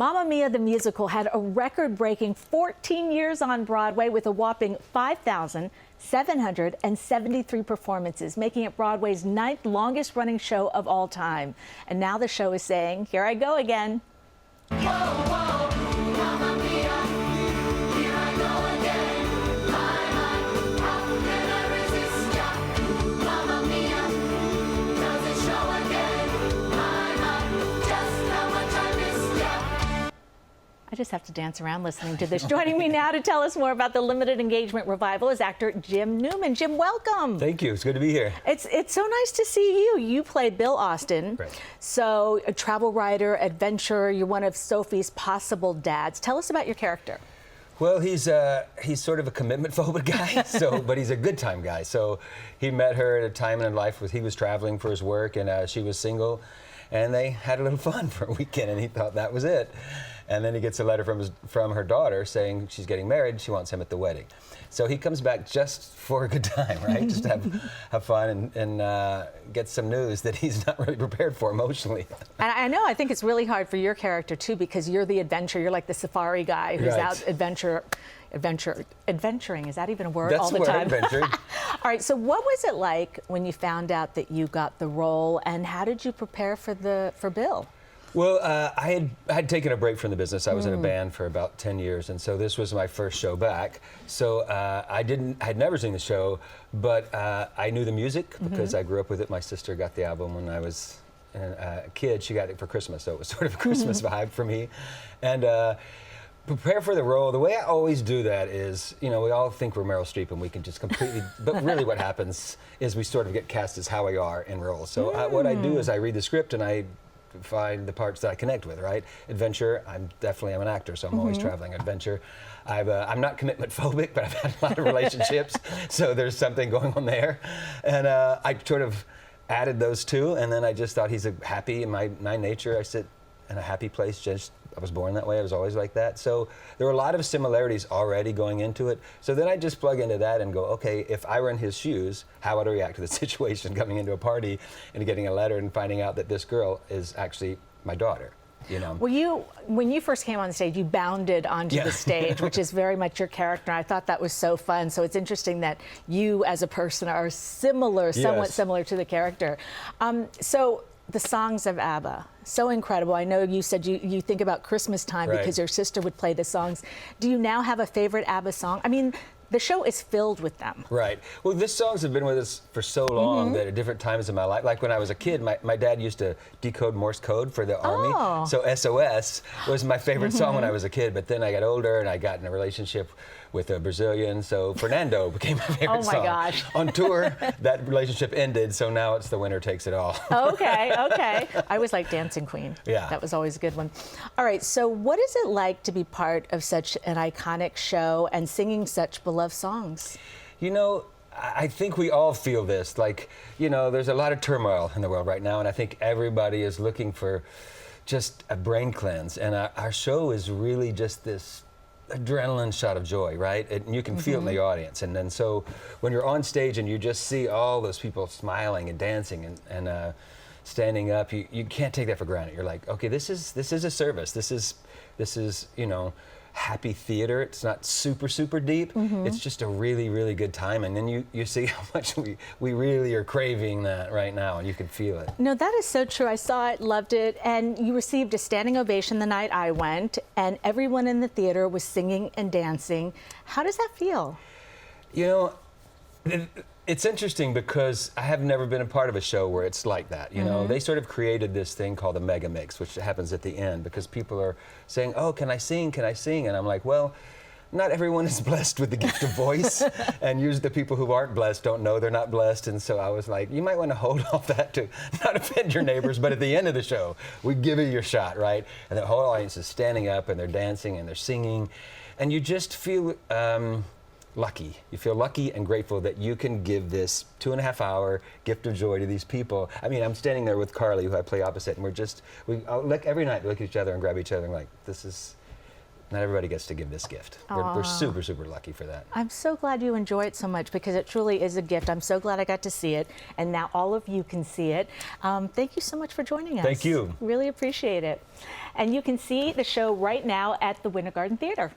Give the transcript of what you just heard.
Mamma Mia the musical had a record-breaking 14 years on Broadway with a whopping 5,773 performances, making it Broadway's 9th longest-running show of all time. And now the show is saying, here I go again. Whoa, whoa, Mamma Mia, here I go again. How can I resist ya? Mamma Mia, does it show again? Just how much I missed ya. I just have to dance around listening to this. Joining me now to tell us more about the limited engagement revival is actor Jim Newman. Jim, welcome. Thank you. It's good to be here. It's so nice to see you. You play Bill Austin. Right. So a travel writer, adventurer, you're one of Sophie's possible dads. Tell us about your character. Well, he's sort of a commitment phobic guy, but he's a good time guy. So he met her at a time in life when he was traveling for his work, and she was single, and they had a little fun for a weekend, and he thought that was it. And then he gets a letter from her daughter saying she's getting married, she wants him at the wedding. So he comes back just for a good time, right? Just to have fun and get some news that he's not really prepared for emotionally. And I know, I think it's really hard for your character too, because you're the adventurer. You're like the safari guy who's Right. out adventuring. Is that even a word? That's all the the word, time? adventuring. All right, so what was it like when you found out that you got the role, and how did you prepare for Bill? Well, I had taken a break from the business. I was in a band for about 10 years, and so this was my first show back. So I had never seen the show, but I knew the music because I grew up with it. My sister got the album when I was a kid. She got it for Christmas, so it was sort of a Christmas vibe for me. And prepare for the role. The way I always do that is, we all think we're Meryl Streep and we can just completely, but really what happens is we sort of get cast as how we are in roles. So what I do is I read the script and I find the parts that I connect with, right? Adventure, I'm an actor, so I'm always traveling. Adventure, I'm not commitment phobic, but I've had a lot of relationships, so there's something going on there. And I sort of added those two, and then I just thought he's happy. In my nature, I sit in a happy place. I was born that way. I was always like that. So there were a lot of similarities already going into it. So then I just plug into that and go, okay, if I were in his shoes, how would I react to the situation coming into a party and getting a letter and finding out that this girl is actually my daughter? Well, when you first came on stage, you bounded onto the stage, which is very much your character. I thought that was so fun. So it's interesting that you, as a person, are somewhat similar to the character. So the songs of ABBA, so incredible. I know you said you think about Christmas time because your sister would play the songs. Do you now have a favorite ABBA song? I mean, the show is filled with them. Right. Well, these songs have been with us for so long that at different times in my life, like when I was a kid, my dad used to decode Morse code for the Army. So SOS was my favorite song when I was a kid, but then I got older and I got in a relationship with a Brazilian, so Fernando became my favorite song. Oh my gosh. On tour, that relationship ended, so now it's The Winner Takes It All. Okay. I was like Dancing Queen. Yeah. That was always a good one. All right, so what is it like to be part of such an iconic show and singing such beloved songs? I think we all feel this. There's a lot of turmoil in the world right now, and I think everybody is looking for just a brain cleanse. And our show is really just this adrenaline shot of joy, right? And you can feel it in the audience. And then so when you're on stage and you just see all those people smiling and dancing and standing up, you can't take that for granted. You're like, okay, this is a service. This is happy theater. It's not super deep. It's just a really good time, and then you see how much we really are craving that right now, and you can feel it. No, that is so true. I saw it, loved it, and you received a standing ovation the night I went, and everyone in the theater was singing and dancing. How does that feel? It's interesting because I have never been a part of a show where it's like that. They sort of created this thing called the mega mix, which happens at the end because people are saying, oh, can I sing? And I'm like, well, not everyone is blessed with the gift of voice, and usually the people who aren't blessed don't know they're not blessed. And so I was like, you might want to hold off that to not offend your neighbors, but at the end of the show, we give you your shot, right? And the whole audience is standing up and they're dancing and they're singing, and you just feel lucky. You feel lucky and grateful that you can give this 2.5-hour gift of joy to these people. I mean, I'm standing there with Carly, who I play opposite, and we every night we look at each other and grab each other and like, this is Not everybody gets to give this gift. We're super, super lucky for that. I'm so glad you enjoy it so much because it truly is a gift. I'm so glad I got to see it, and now all of you can see it. Thank you so much for joining us. Thank you. Really appreciate it. And you can see the show right now at the Winter Garden Theater.